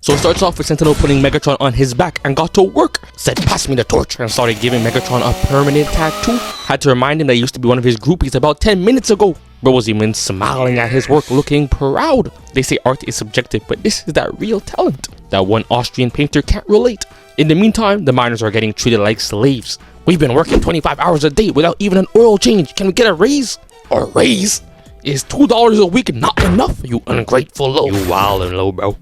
So it starts off with Sentinel putting Megatron on his back and got to work. Said, pass me the torch, and started giving Megatron a permanent tattoo. Had to remind him that he used to be one of his groupies about 10 minutes ago. Bro was even smiling at his work, looking proud. They say art is subjective, but this is that real talent that one Austrian painter can't relate. In the meantime, the miners are getting treated like slaves. We've been working 25 hours a day without even an oil change. Can we get a raise? A raise? Is $2 a week not enough, you ungrateful low? You wild and low, bro.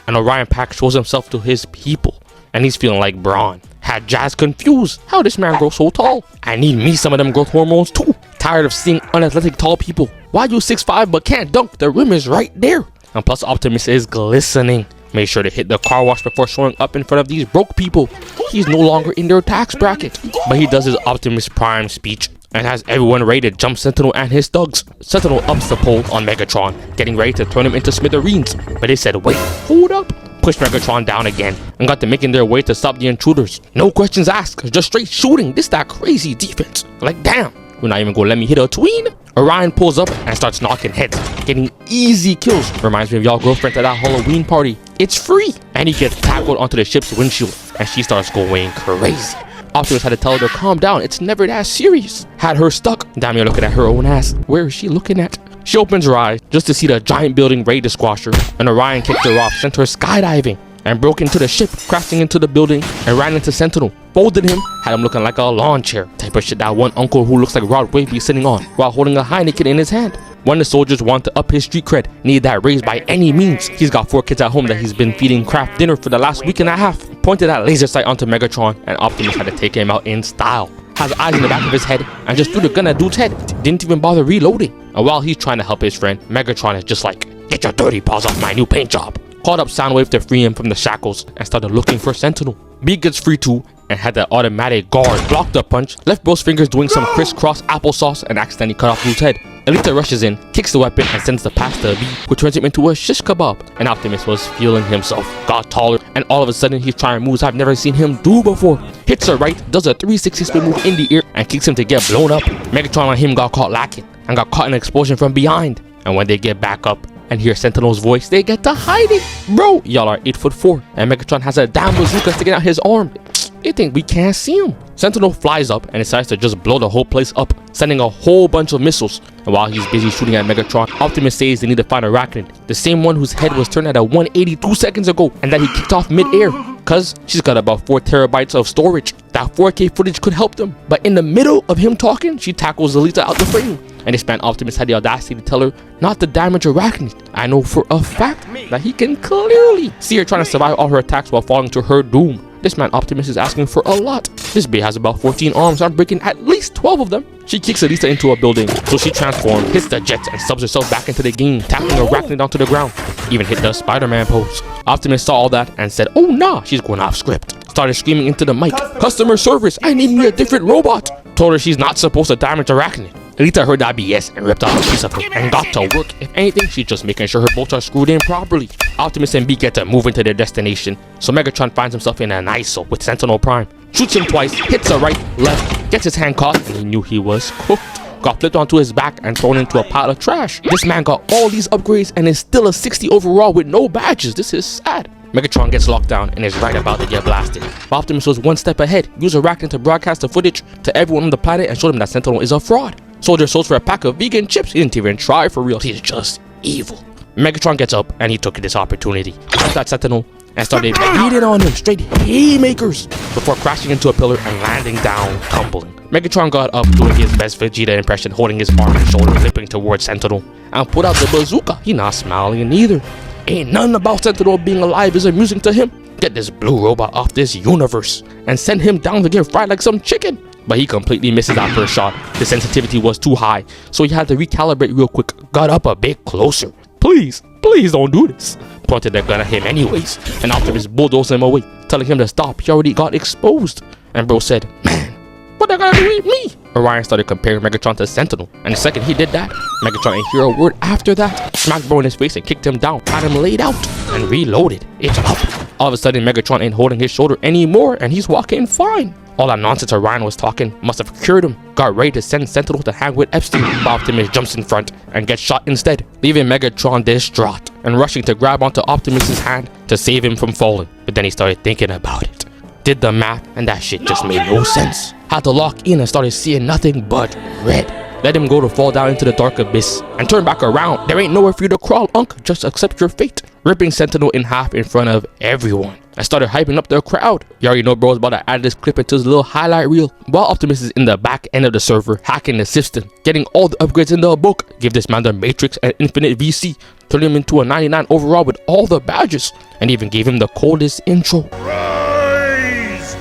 And Orion Pax shows himself to his people, and he's feeling like Braun. Had Jazz confused. How this man grow so tall? I need me some of them growth hormones too. Tired of seeing unathletic tall people. Why you 6'5" but can't dunk? The rim is right there. And plus Optimus is glistening. Made sure to hit the car wash before showing up in front of these broke people. He's no longer in their tax bracket. But he does his Optimus Prime speech and has everyone ready to jump Sentinel and his thugs. Sentinel ups the pole on Megatron, getting ready to turn him into smithereens. But they said, wait, hold up. Pushed Megatron down again and got them making their way to stop the intruders. No questions asked, just straight shooting. This that crazy defense. Like damn, you're not even gonna let me hit a tween? Orion pulls up and starts knocking heads, getting easy kills. Reminds me of y'all girlfriend at that Halloween party. It's free. And he gets tackled onto the ship's windshield and she starts going crazy. Optimus had to tell her to calm down, it's never that serious. Had her stuck. Damn, you're looking at her own ass. Where is she looking at? She opens her eyes just to see the giant building ready to squash her, and Orion kicked her off, sent her skydiving, and broke into the ship, crashing into the building and ran into Sentinel. Folded him, had him looking like a lawn chair. Type of shit that one uncle who looks like Rod Wave be sitting on while holding a Heineken in his hand. One of the soldiers wanted to up his street cred, needed that raise by any means. He's got 4 kids at home that he's been feeding craft dinner for the last week and a half. Pointed that laser sight onto Megatron, and Optimus had to take him out in style. Has eyes in the back of his head and just threw the gun at dude's head. Didn't even bother reloading. And while he's trying to help his friend, Megatron is just like, get your dirty paws off my new paint job. Called up Soundwave to free him from the shackles and started looking for Sentinel. B gets free too and had the automatic guard block the punch, left bro's fingers doing some crisscross applesauce and accidentally cut off dude's head. Elita rushes in, kicks the weapon and sends the pass to B, which turns him into a shish kebab. And Optimus was feeling himself, got taller, and all of a sudden he's trying moves I've never seen him do before. Hits her right, does a 360 spin move in the air and kicks him to get blown up. Megatron and him got caught lacking and got caught in an explosion from behind. And when they get back up and hear Sentinel's voice, they get to hiding. Bro, y'all are 8'4", and Megatron has a damn bazooka sticking out his arm. They think we can't see him. Sentinel flies up and decides to just blow the whole place up, sending a whole bunch of missiles. And while he's busy shooting at Megatron, Optimus says they need to find Arachnid, the same one whose head was turned at a 182 seconds ago and that he kicked off mid-air. Cause she's got about 4 terabytes of storage. That 4K footage could help them. But in the middle of him talking, she tackles Elita out the frame. And this man Optimus had the audacity to tell her not to damage Arachnid. I know for a fact that he can clearly see her trying to survive all her attacks while falling to her doom. This man Optimus is asking for a lot. This bae has about 14 arms. I'm breaking at least 12 of them. She kicks Elisa into a building, so she transforms, hits the jets, and subs herself back into the game, tackling Arachnid onto the ground. Even hit the Spider-Man pose. Optimus saw all that and said, oh nah, she's going off script. Started screaming into the mic, customer service, I need me a different robot. Told her she's not supposed to damage Arachnid. Elita heard that BS and ripped off a piece of her and got to work. If anything, she's just making sure her bolts are screwed in properly. Optimus and B get to move into their destination, so Megatron finds himself in an ISO with Sentinel Prime. Shoots him twice, hits a right, left, gets his hand caught, and he knew he was cooked. Got flipped onto his back and thrown into a pile of trash. This man got all these upgrades and is still a 60 overall with no badges. This is sad. Megatron gets locked down and is right about to get blasted. Optimus was one step ahead, used Arachnid to broadcast the footage to everyone on the planet and showed them that Sentinel is a fraud. Soldier sold for a pack of vegan chips. He didn't even try for real. He's just evil. Megatron gets up and he took this opportunity. Left that Sentinel and started beating on him, straight haymakers, before crashing into a pillar and landing down, tumbling. Megatron got up doing his best Vegeta impression, holding his arm and shoulder, limping towards Sentinel, and put out the bazooka. He not smiling either. Ain't nothing about Sentinel being alive is amusing to him. Get this blue robot off this universe and send him down to get fried like some chicken. But he completely misses that first shot. The sensitivity was too high, so he had to recalibrate real quick. Got up a bit closer. Please don't do this. Pointed the gun at him anyways, and Optimus bulldozed him away, telling him to stop. He already got exposed. And bro said, man, what they gonna do with me? Orion started comparing Megatron to Sentinel, and the second he did that, Megatron ain't hear a word after that. Smacked bro in his face and kicked him down, had him laid out, and reloaded. It's up. All of a sudden, Megatron ain't holding his shoulder anymore, and he's walking fine. All that nonsense Orion was talking must have cured him. Got ready to send Sentinel to hang with Epstein, but Optimus jumps in front and gets shot instead, leaving Megatron distraught. and rushing to grab onto Optimus's hand to save him from falling. But then he started thinking about it. Did the math, and that shit just made no sense. Had to lock in and started seeing nothing but red. Let him go to fall down into the dark abyss and turn back around. There ain't nowhere for you to crawl, Unc. Just accept your fate. Ripping Sentinel in half in front of everyone. I started hyping up the crowd. You already know bro's about to add this clip into his little highlight reel. While Optimus is in the back end of the server, hacking the system, getting all the upgrades in the book. Give this man the Matrix and Infinite VC. Turn him into a 99 overall with all the badges. And even gave him the coldest intro. Rise!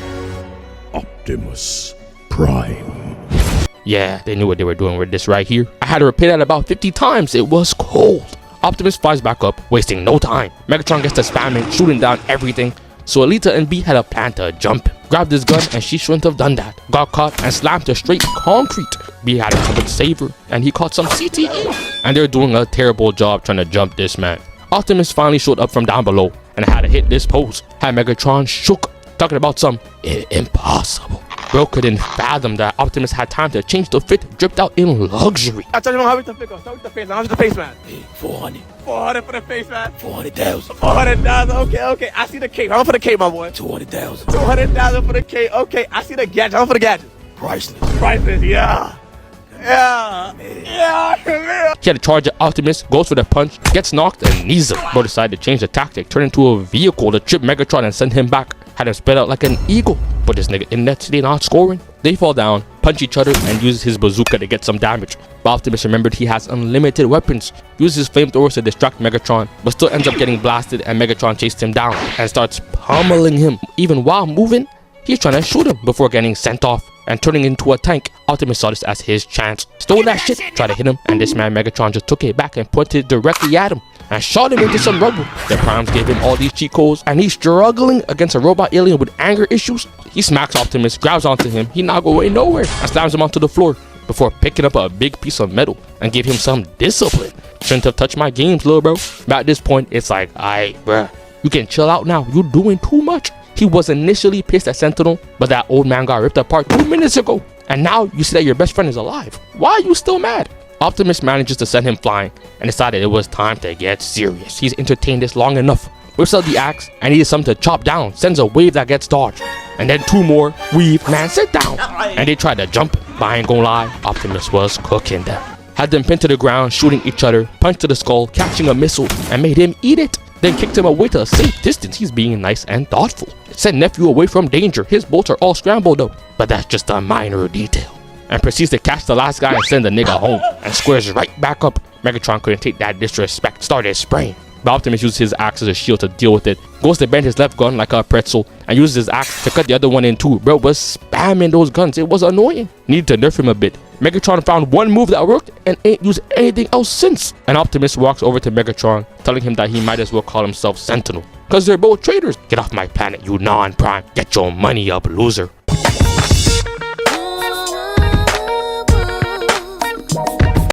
Optimus Prime. Yeah, they knew what they were doing with this right here. I had to repeat that about 50 times. It was cold. Optimus flies back up, wasting no time. Megatron gets to spamming, shooting down everything. So Alita and B had a plan to jump him. Grabbed his gun and she shouldn't have done that. Got caught and slammed to straight concrete. B had to come and save her and he caught some CTE. And they're doing a terrible job trying to jump this man. Optimus finally showed up from down below and had to hit this pose. Had Megatron shook, talking about some impossible. Bro couldn't fathom that Optimus had time to change the fit, dripped out in luxury. I told you how much the fit goes. Start with the face, man. How much the face, man? Hey, 400. 400 for the face, man. 400,000. 400,000. Okay. I see the cape. How much for the cape, my boy? 200,000. 200,000 for the cape. Okay. I see the gadget. How much for the gadget? Priceless. Priceless. Yeah. He He had to charge at Optimus, goes for the punch, gets knocked and knees him. Bro decided to change the tactic, turn into a vehicle to trip Megatron and send him back. Had him spit out like an eagle. But this nigga in net today not scoring. They fall down, punch each other and uses his bazooka to get some damage. But Optimus remembered he has unlimited weapons. Uses his flamethrowers to distract Megatron, but still ends up getting blasted and Megatron chased him down and starts pummeling him. Even while moving, he's trying to shoot him before getting sent off and turning into a tank. Optimus saw this as his chance. Stole that shit, tried to hit him, and this man Megatron just took it back and pointed directly at him and shot him into some rubble. The Primes gave him all these cheat codes and he's struggling against a robot alien with anger issues. He smacks Optimus, grabs onto him, he not going nowhere and slams him onto the floor before picking up a big piece of metal and give him some discipline. Shouldn't have touched my games, little bro. But at this point, it's like, aight, bruh, you can chill out now. You're doing too much. He was initially pissed at Sentinel, but that old man got ripped apart 2 minutes ago. And now you see that your best friend is alive. Why are you still mad? Optimus manages to send him flying and decided it was time to get serious. He's entertained this long enough. Whips out the axe and needs something to chop down. Sends a wave that gets dodged. And then 2 more. Weave, man, sit down. And they tried to jump, but I ain't gonna lie, Optimus was cooking them. Had them pinned to the ground, shooting each other, punched to the skull, catching a missile, and made him eat it. Then kicked him away to a safe distance. He's being nice and thoughtful. Sent nephew away from danger. His bolts are all scrambled though. But that's just a minor detail. And proceeds to catch the last guy and send the nigga home. And squares right back up. Megatron couldn't take that disrespect. Started spraying. But Optimus uses his axe as a shield to deal with it. Goes to bend his left gun like a pretzel. And uses his axe to cut the other one in two. Bro was spamming those guns. It was annoying. Needed to nerf him a bit. Megatron found one move that worked and ain't used anything else since. And Optimus walks over to Megatron, telling him that he might as well call himself Sentinel. Cause they're both traitors. Get off my planet, you non-prime. Get your money up, loser.